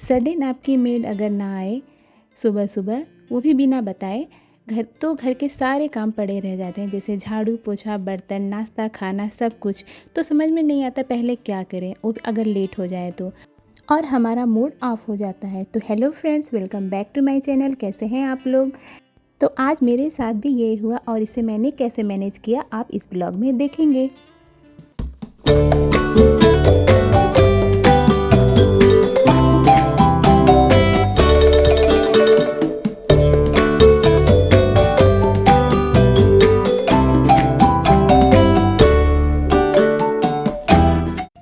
Sudden आपकी made अगर ना आए सुबह सुबह, वो भी बिना बताए, घर के सारे काम पड़े रह जाते हैं, जैसे झाड़ू पोछा, बर्तन, नाश्ता, खाना, सब कुछ। तो समझ में नहीं आता पहले क्या करें, वो अगर लेट हो जाए तो, और हमारा मूड ऑफ हो जाता है। तो hello friends, welcome back to my channel. कैसे हैं आप लोग? तो आज मेरे साथ भी यही हुआ और इसे मैंने कैसे मैनेज किया आप इस ब्लॉग में देखेंगे।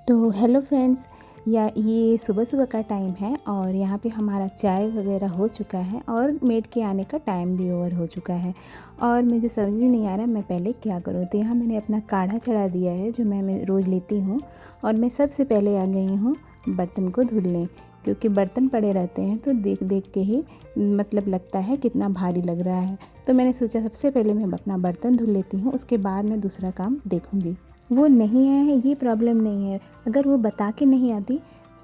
तो हेलो फ्रेंड्स, ये सुबह सुबह का टाइम है और यहाँ पे हमारा चाय वगैरह हो चुका है और मेड के आने का टाइम भी ओवर हो चुका है और मुझे समझ में नहीं आ रहा मैं पहले क्या करूँ। तो यहाँ मैंने अपना काढ़ा चढ़ा दिया है जो मैं रोज़ लेती हूँ और मैं सबसे पहले आ गई हूँ बर्तन को धुलने, क्योंकि बर्तन पड़े रहते हैं तो देख देख के ही मतलब लगता है कितना भारी लग रहा है। तो मैंने सोचा सबसे पहले मैं अपना बर्तन धुल लेती हूँ, उसके बाद मैं दूसरा काम देखूँगी। वो नहीं आया है ये प्रॉब्लम नहीं है, अगर वो बता के नहीं आती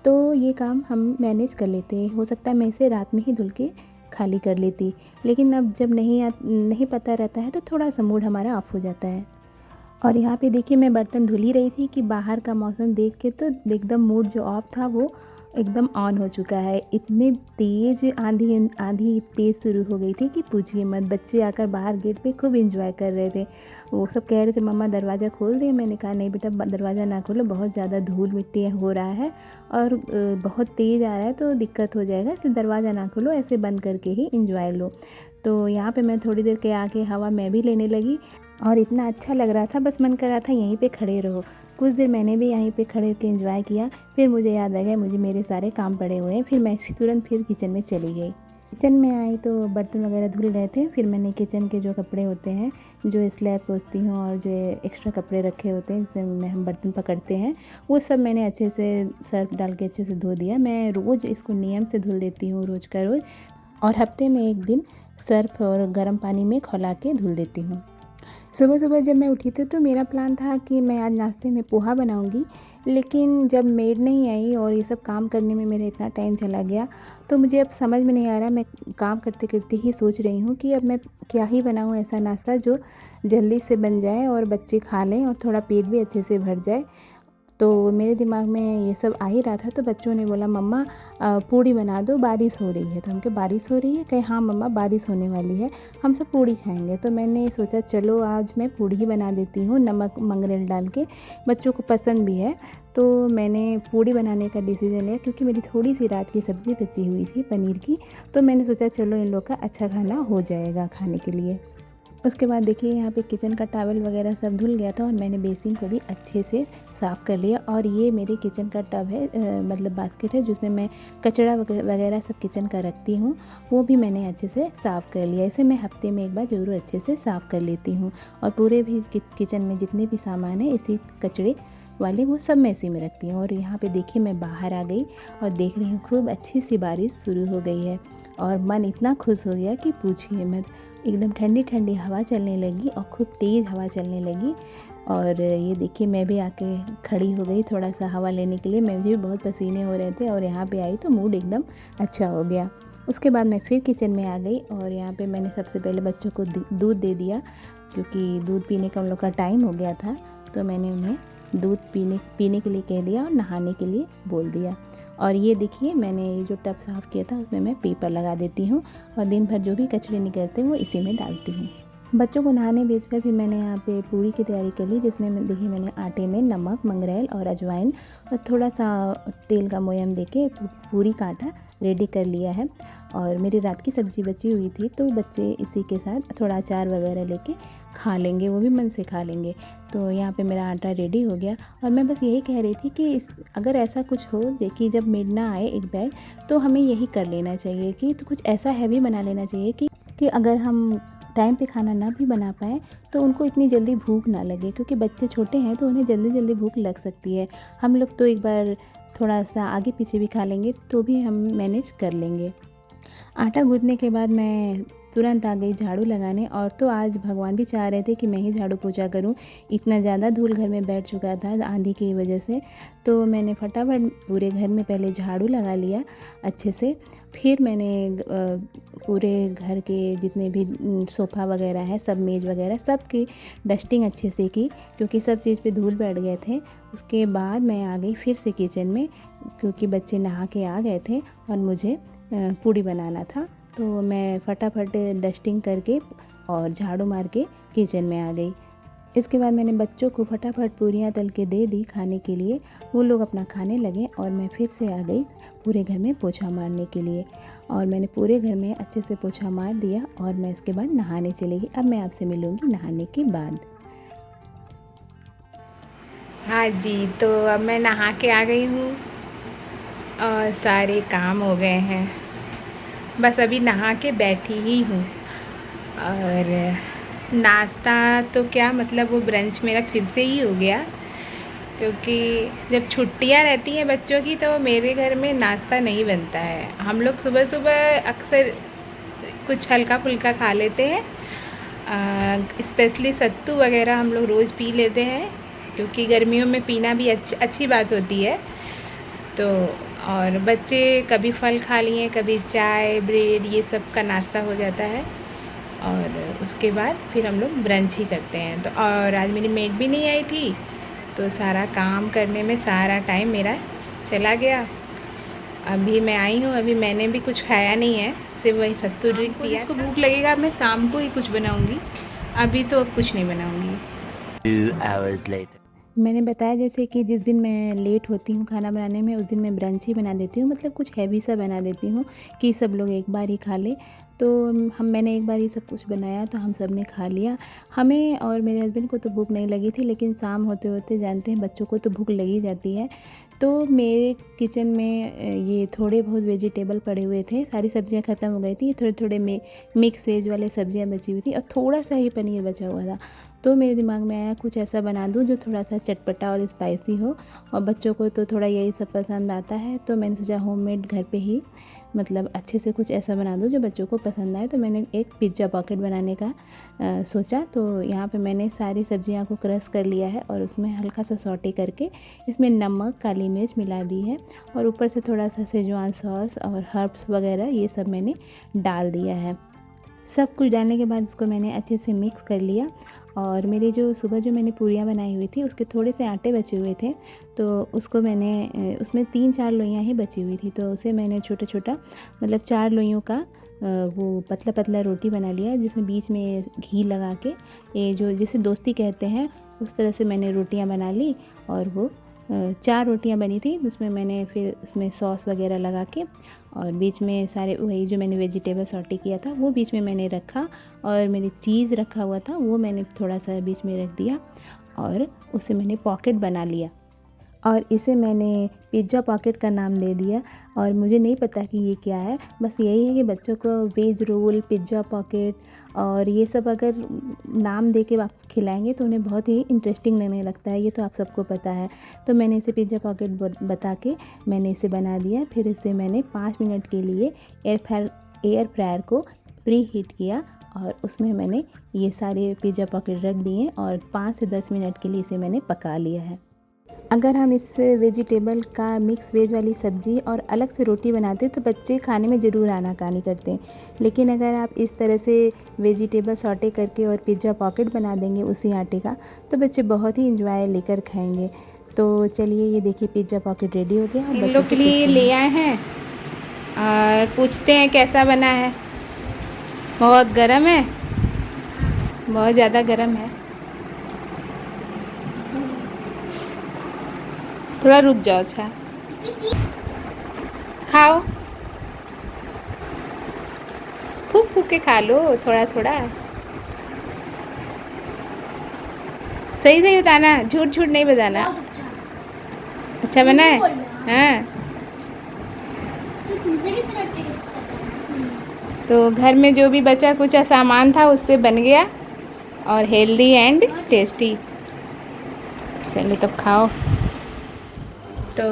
तो ये काम हम मैनेज कर लेते। हो सकता है मैं इसे रात में ही धुल के खाली कर लेती, लेकिन अब जब नहीं पता रहता है तो थोड़ा सा मूड हमारा ऑफ हो जाता है। और यहाँ पे देखिए मैं बर्तन धुल ही रही थी कि बाहर का मौसम देख के तो एकदम मूड जो ऑफ था वो एकदम ऑन हो चुका है। इतने तेज़ आंधी तेज़ शुरू हो गई थी कि पूछिए मत। बच्चे आकर बाहर गेट पे खूब एंजॉय कर रहे थे। वो सब कह रहे थे मम्मा दरवाज़ा खोल दे। मैंने कहा नहीं बेटा दरवाज़ा ना खोलो, बहुत ज़्यादा धूल मिट्टी हो रहा है और बहुत तेज़ आ रहा है तो दिक्कत हो जाएगा, तो दरवाज़ा ना खोलो, ऐसे बंद करके ही एंजॉय लो। तो यहाँ पे मैं थोड़ी देर के आके हवा मैं भी लेने लगी और इतना अच्छा लग रहा था, बस मन कर रहा था यहीं पे खड़े रहो। कुछ देर मैंने भी यहीं पे खड़े होकर एंजॉय किया। फिर मुझे याद आ गया मुझे मेरे सारे काम पड़े हुए हैं। फिर मैं तुरंत किचन में चली गई। किचन में आई तो बर्तन वगैरह धुल गए थे। फिर मैंने किचन के जो कपड़े होते हैं, जो स्लैब पोंछती हूँ और जो एक्स्ट्रा कपड़े रखे होते हैं जिससे में हम बर्तन पकड़ते हैं, वो सब मैंने अच्छे से सर्फ डाल के अच्छे से धो दिया। मैं रोज़ इसको नियम से धुल देती हूँ, रोज़ का रोज़, और हफ्ते में एक दिन सर्फ और गर्म पानी में खौला के धुल देती हूँ। सुबह सुबह जब मैं उठी थी तो मेरा प्लान था कि मैं आज नाश्ते में पोहा बनाऊंगी, लेकिन जब मेड नहीं आई और ये सब काम करने में मेरा इतना टाइम चला गया तो मुझे अब समझ में नहीं आ रहा। मैं काम करते करते ही सोच रही हूँ कि अब मैं क्या ही बनाऊँ ऐसा नाश्ता जो जल्दी से बन जाए और बच्चे खा लें और थोड़ा पेट भी अच्छे से भर जाए। तो मेरे दिमाग में ये सब आ ही रहा था। तो बच्चों ने बोला मम्मा पूड़ी बना दो, बारिश हो रही है। तो हम कहे बारिश हो रही है? कहे हाँ मम्मा बारिश होने वाली है, हम सब पूड़ी खाएंगे। तो मैंने सोचा चलो आज मैं पूड़ी ही बना देती हूँ, नमक मंगरेल डाल के, बच्चों को पसंद भी है। तो मैंने पूड़ी बनाने का डिसीज़न लिया क्योंकि मेरी थोड़ी सी रात की सब्ज़ी बची हुई थी पनीर की। तो मैंने सोचा चलो इन लोग का अच्छा खाना हो जाएगा खाने के लिए। उसके बाद देखिए यहाँ पे किचन का टॉवल वगैरह सब धुल गया था और मैंने बेसिन को भी अच्छे से साफ़ कर लिया। और ये मेरे किचन का टब है, मतलब बास्केट है जिसमें मैं कचरा वगैरह सब किचन का रखती हूँ, वो भी मैंने अच्छे से साफ़ कर लिया। इसे मैं हफ्ते में एक बार ज़रूर अच्छे से साफ़ कर लेती हूँ। और पूरे भी किचन में जितने भी सामान है इसी कचड़े वाले वो सब मैं इसी में रखती हूँ। और यहाँ पे देखिए मैं बाहर आ गई और देख रही हूँ खूब अच्छी सी बारिश शुरू हो गई है और मन इतना खुश हो गया कि पूछिए मत। एकदम ठंडी ठंडी हवा चलने लगी और खूब तेज़ हवा चलने लगी। और ये देखिए मैं भी आके खड़ी हो गई थोड़ा सा हवा लेने के लिए। मुझे भी बहुत पसीने हो रहे थे और यहाँ पे आई तो मूड एकदम अच्छा हो गया। उसके बाद मैं फिर किचन में आ गई और यहाँ पे मैंने सबसे पहले बच्चों को दूध दे दिया, क्योंकि दूध पीने का उन लोग का टाइम हो गया था। तो मैंने उन्हें दूध पीने के लिए कह दिया और नहाने के लिए बोल दिया। और ये देखिए मैंने ये जो टब साफ़ किया था उसमें मैं पेपर लगा देती हूँ और दिन भर जो भी कचरे निकलते हैं वो इसी में डालती हूँ। बच्चों को नहाने भेजकर फिर मैंने यहाँ पे पूरी की तैयारी कर ली, जिसमें देखिए मैंने आटे में नमक मंगरेल और अजवाइन और थोड़ा सा तेल का मोयम देके पूरी का आटा रेडी कर लिया है। और मेरी रात की सब्ज़ी बची हुई थी तो बच्चे इसी के साथ थोड़ा अचार वगैरह लेके खा लेंगे, वो भी मन से खा लेंगे। तो यहाँ पे मेरा आटा रेडी हो गया और मैं बस यही कह रही थी कि अगर ऐसा कुछ हो कि जब मेड ना आए एक बैग, तो हमें यही कर लेना चाहिए कि तो कुछ ऐसा हैवी बना लेना चाहिए कि अगर हम टाइम पे खाना ना भी बना पाएँ तो उनको इतनी जल्दी भूख ना लगे, क्योंकि बच्चे छोटे हैं तो उन्हें जल्दी जल्दी भूख लग सकती है। हम लोग तो एक बार थोड़ा सा आगे पीछे भी खा लेंगे तो भी हम मैनेज कर लेंगे। आटा गूँथने के बाद मैं तुरंत आ गई झाड़ू लगाने। और तो आज भगवान भी चाह रहे थे कि मैं ही झाड़ू पोछा करूं, इतना ज़्यादा धूल घर में बैठ चुका था आंधी की वजह से। तो मैंने फटाफट पूरे घर में पहले झाड़ू लगा लिया अच्छे से। फिर मैंने पूरे घर के जितने भी सोफ़ा वगैरह है, सब मेज़ वगैरह सब की डस्टिंग अच्छे से की, क्योंकि सब चीज़ पे धूल बैठ गए थे। उसके बाद मैं आ गई फिर से किचन में, क्योंकि बच्चे नहा के आ गए थे और मुझे पूड़ी बनाना था। तो मैं फटाफट डस्टिंग करके और झाड़ू मार के किचन में आ गई। इसके बाद मैंने बच्चों को फटाफट पूरियाँ तल के दे दी खाने के लिए। वो लोग अपना खाने लगे और मैं फिर से आ गई पूरे घर में पोछा मारने के लिए। और मैंने पूरे घर में अच्छे से पोछा मार दिया और मैं इसके बाद नहाने चली गई। अब मैं आपसे मिलूँगी नहाने के बाद। हाँ जी, तो अब मैं नहा के आ गई हूँ और सारे काम हो गए हैं। बस अभी नहा के बैठी ही हूँ। और नाश्ता तो क्या मतलब, वो ब्रंच मेरा फिर से ही हो गया, क्योंकि जब छुट्टियां रहती हैं बच्चों की तो मेरे घर में नाश्ता नहीं बनता है। हम लोग सुबह सुबह अक्सर कुछ हल्का फुल्का खा लेते हैं, स्पेशली सत्तू वगैरह हम लोग रोज़ पी लेते हैं, क्योंकि गर्मियों में पीना भी अच्छी बात होती है। तो और बच्चे कभी फल खा लिए, कभी चाय ब्रेड, ये सब का नाश्ता हो जाता है। और उसके बाद फिर हम लोग ब्रंच ही करते हैं। तो और आज मेरी मेड भी नहीं आई थी, तो सारा काम करने में सारा टाइम मेरा चला गया। अभी मैं आई हूँ, अभी मैंने भी कुछ खाया नहीं है, सिर्फ वही सत्तू ड्रिंक पिया। जिसको भूख लगेगा मैं शाम को ही कुछ बनाऊँगी, अभी तो अब कुछ नहीं बनाऊँगी। 2 hours later. मैंने बताया जैसे कि जिस दिन मैं लेट होती हूँ खाना बनाने में, उस दिन मैं ब्रंच ही बना देती हूँ, मतलब कुछ हैवी सा बना देती हूँ कि सब लोग एक बार ही खा ले। तो मैंने एक बार ही सब कुछ बनाया तो हम सब ने खा लिया। हमें और मेरे हस्बैंड को तो भूख नहीं लगी थी, लेकिन शाम होते होते जानते हैं बच्चों को तो भूख लगी जाती है। तो मेरे किचन में ये थोड़े बहुत वेजिटेबल पड़े हुए थे, सारी सब्जियां ख़त्म हो गई थी, थोड़े थोड़े मिक्स वेज वाले सब्जियां बची हुई थी और थोड़ा सा ही पनीर बचा हुआ था। तो मेरे दिमाग में आया कुछ ऐसा बना दूं जो थोड़ा सा चटपटा और स्पाइसी हो, और बच्चों को तो थोड़ा यही सब पसंद आता है। तो मैंने सोचा होममेड घर पे ही मतलब अच्छे से कुछ ऐसा बना दूं जो बच्चों को पसंद आए। तो मैंने एक पिज़्ज़ा पॉकेट बनाने का सोचा। तो यहाँ पे मैंने सारी सब्जियां को क्रश कर लिया है और उसमें हल्का सा सौटे करके इसमें नमक, काली मिर्च मिला दी है और ऊपर से थोड़ा सा सेजवान सॉस और हर्ब्स वगैरह ये सब मैंने डाल दिया है। सब कुछ डालने के बाद इसको मैंने अच्छे से मिक्स कर लिया। और मेरी जो सुबह जो मैंने पूरियाँ बनाई हुई थी उसके थोड़े से आटे बचे हुए थे, तो उसको मैंने उसमें 3-4 लोइयाँ ही बची हुई थी, तो उसे मैंने छोटा छोटा मतलब 4 लोइयों का वो पतला पतला रोटी बना लिया, जिसमें बीच में घी लगा के, ये जो जिसे दोस्ती कहते हैं उस तरह से मैंने रोटियां बना ली। और वो 4 रोटियां बनी थी, जिसमें मैंने फिर उसमें सॉस वगैरह लगा के और बीच में सारे वही जो मैंने वेजिटेबल सॉटे किया था वो बीच में मैंने रखा, और मेरी चीज़ रखा हुआ था वो मैंने थोड़ा सा बीच में रख दिया और उसे मैंने पॉकेट बना लिया। और इसे मैंने पिज़्ज़ा पॉकेट का नाम दे दिया। और मुझे नहीं पता कि ये क्या है, बस यही है कि बच्चों को वेज रोल, पिज़्ज़ा पॉकेट और ये सब अगर नाम दे के आप खिलाएंगे तो उन्हें बहुत ही इंटरेस्टिंग लगने लगता है, ये तो आप सबको पता है। तो मैंने इसे पिज़्ज़ा पॉकेट बता के मैंने इसे बना दिया। फिर इसे मैंने 5 मिनट के लिए एयर फ्रायर को प्री हीट किया और उसमें मैंने ये सारे पिज़्ज़ा पॉकेट रख दिए और 5 से 10 मिनट के लिए इसे मैंने पका लिया है। अगर हम इस वेजिटेबल का मिक्स वेज वाली सब्ज़ी और अलग से रोटी बनाते तो बच्चे खाने में ज़रूर आनाकानी करते हैं, लेकिन अगर आप इस तरह से वेजिटेबल सॉटे करके और पिज़्ज़ा पॉकेट बना देंगे उसी आटे का, तो बच्चे बहुत ही इंजॉय लेकर खाएंगे। तो चलिए ये देखिए पिज़्ज़ा पॉकेट रेडी हो गया। इन लोग के लिए ले आए हैं और पूछते हैं कैसा बना है। बहुत गर्म है, बहुत ज़्यादा गर्म है, थोड़ा रुक जाओ। अच्छा खाओ, फूक फूक के खा लो थोड़ा थोड़ा। सही सही बताना, झूठ झूठ नहीं बताना। अच्छा बना है? हाँ। तो घर में जो भी बचा कुचा सामान था उससे बन गया और हेल्दी एंड टेस्टी। चलिए तब खाओ। तो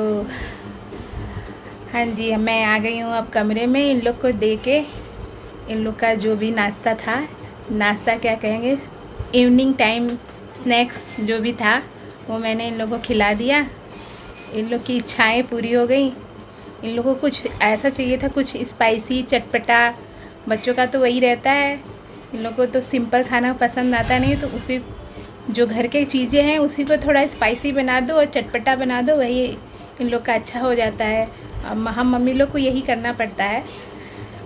हाँ जी, मैं आ गई हूँ अब कमरे में इन लोग को दे के। इन लोग का जो भी नाश्ता था, नाश्ता क्या कहेंगे, इवनिंग टाइम स्नैक्स जो भी था वो मैंने इन लोगों को खिला दिया। इन लोग की इच्छाएं पूरी हो गई। इन लोगों को कुछ ऐसा चाहिए था, कुछ स्पाइसी चटपटा। बच्चों का तो वही रहता है, इन लोगों को तो सिंपल खाना पसंद आता नहीं, तो उसी जो घर के चीज़ें हैं उसी को थोड़ा स्पाइसी बना दो और चटपटा बना दो, वही इन लोग का अच्छा हो जाता है। हम मम्मी लोग को यही करना पड़ता है।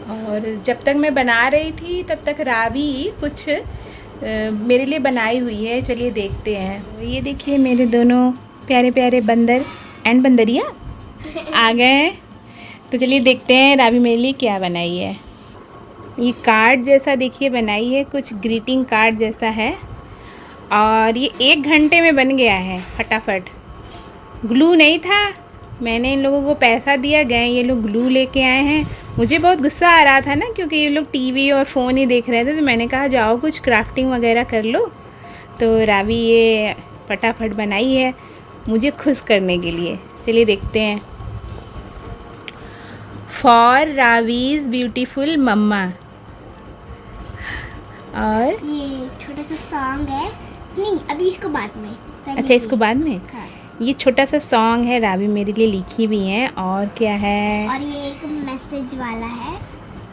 और जब तक मैं बना रही थी तब तक रावी कुछ मेरे लिए बनाई हुई है। चलिए देखते हैं। ये देखिए मेरे दोनों प्यारे प्यारे बंदर एंड बंदरिया आ गए हैं। तो चलिए देखते हैं रावी मेरे लिए क्या बनाई है। ये कार्ड जैसा देखिए बनाई है, कुछ ग्रीटिंग कार्ड जैसा है, और ये 1 घंटे में बन गया है फटाफट। ग्लू नहीं था, मैंने इन लोगों को पैसा दिया, गए ये लोग ग्लू लेके आए हैं। मुझे बहुत गुस्सा आ रहा था ना, क्योंकि ये लोग टीवी और फ़ोन ही देख रहे थे, तो मैंने कहा जाओ कुछ क्राफ्टिंग वगैरह कर लो। तो रावी ये फटाफट बनाई है मुझे खुश करने के लिए। चलिए देखते हैं। फॉर रावीज़ ब्यूटीफुल मम्मा। और ये छोटा सा सॉन्ग है, नहीं अभी इसको बाद में। अच्छा, इसको बाद में। हाँ। ये छोटा सा सॉन्ग है, रावी मेरे लिए लिखी भी है। और क्या है? और ये एक मैसेज वाला है।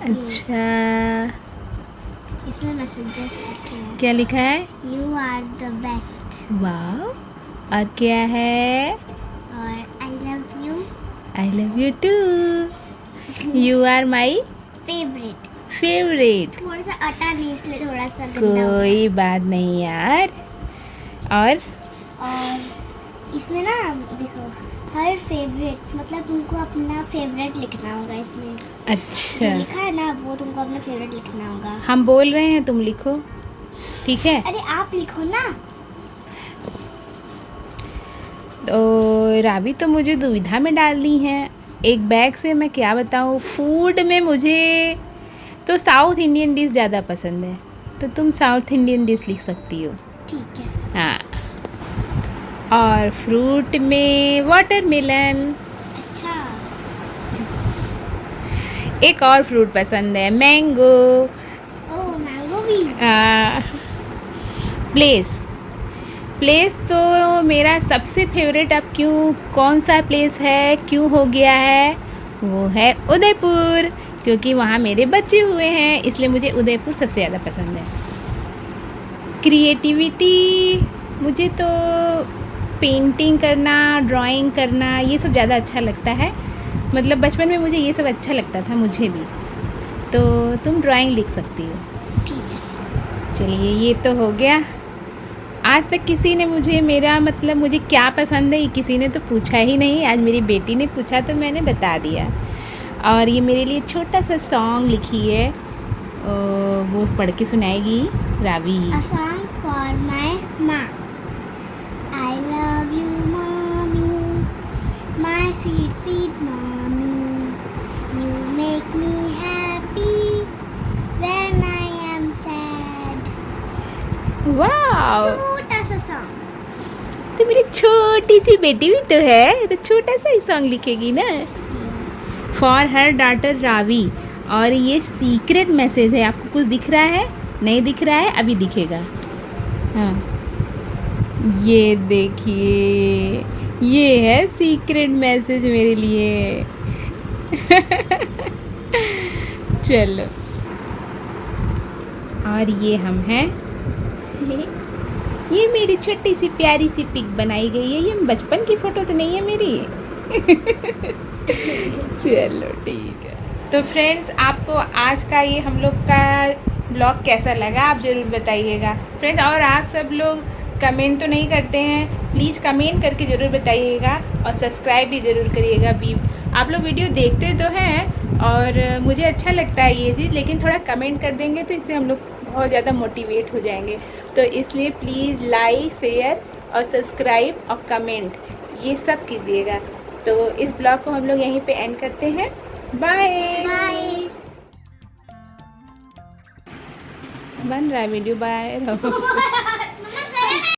अच्छा, इसमें मैसेजेस लिखे हैं। क्या लिखा है? You are the best. वाह। और क्या है? और I love you. I love you too. You are my favourite. Favourite. थोड़ा सा आटा नहीं, इसलिए थोड़ा सा गंदा हो गया। कोई बात नहीं यार। और इसमें ना देखो, हर फेवरेट्स मतलब तुमको अपना फेवरेट लिखना होगा इसमें। अच्छा, जो लिखा है ना वो तुमको अपना फेवरेट लिखना होगा। हम बोल रहे हैं, तुम लिखो, ठीक है? अरे आप लिखो ना। तो रावी तो मुझे दुविधा में डाल दी है। एक बैग से मैं क्या बताऊँ। फूड में मुझे तो साउथ इंडियन डिश ज़्यादा पसंद है, तो तुम साउथ इंडियन डिश लिख सकती हो। ठीक है। हाँ। और फ्रूट में वाटरमेलन। अच्छा, एक और फ्रूट पसंद है, मैंगो। ओ मैंगो भी। प्लेस तो मेरा सबसे फेवरेट, अब क्यों, कौन सा प्लेस है, क्यों हो गया है, वो है उदयपुर, क्योंकि वहाँ मेरे बच्चे हुए हैं, इसलिए मुझे उदयपुर सबसे ज़्यादा पसंद है। क्रिएटिविटी, मुझे तो पेंटिंग करना, ड्राइंग करना, ये सब ज़्यादा अच्छा लगता है। मतलब बचपन में मुझे ये सब अच्छा लगता था, मुझे भी। तो तुम ड्राइंग लिख सकती हो। ठीक है। चलिए, ये तो हो गया। आज तक किसी ने मुझे मेरा मतलब मुझे क्या पसंद है ये किसी ने तो पूछा ही नहीं। आज मेरी बेटी ने पूछा तो मैंने बता दिया। और ये मेरे लिए छोटा सा सॉन्ग लिखी है, वो पढ़ के सुनाएगी Ravi. A song for my mom. I love you, mommy, my sweet, sweet mommy. You make me happy when I am sad. वाह, छोटा सा सॉन्ग। तो मेरी छोटी सी बेटी भी तो है, तो छोटा सा ही सॉन्ग लिखेगी ना। For her daughter Ravi. और ये सीक्रेट मैसेज है। आपको कुछ दिख रहा है? नहीं दिख रहा है, अभी दिखेगा। हाँ, ये देखिए, ये है सीक्रेट मैसेज मेरे लिए। चलो, और ये हम हैं। ये मेरी छोटी सी प्यारी सी पिक बनाई गई है। ये बचपन की फ़ोटो तो नहीं है मेरी। चलो ठीक है। तो फ्रेंड्स, आपको आज का ये हम लोग का ब्लॉग कैसा लगा आप ज़रूर बताइएगा फ्रेंड्स। और आप सब लोग कमेंट तो नहीं करते हैं, प्लीज़ कमेंट करके ज़रूर बताइएगा और सब्सक्राइब भी ज़रूर करिएगा। भी आप लोग वीडियो देखते तो हैं और मुझे अच्छा लगता है ये चीज़, लेकिन थोड़ा कमेंट कर देंगे तो इससे हम लोग बहुत ज़्यादा मोटिवेट हो जाएंगे। तो इसलिए प्लीज़ लाइक, शेयर और सब्सक्राइब और कमेंट ये सब कीजिएगा। तो इस ब्लॉग को हम लोग यहीं पे एंड करते हैं। Bye bye. बन रहा है वीडियो, बाय रहो। मम्मा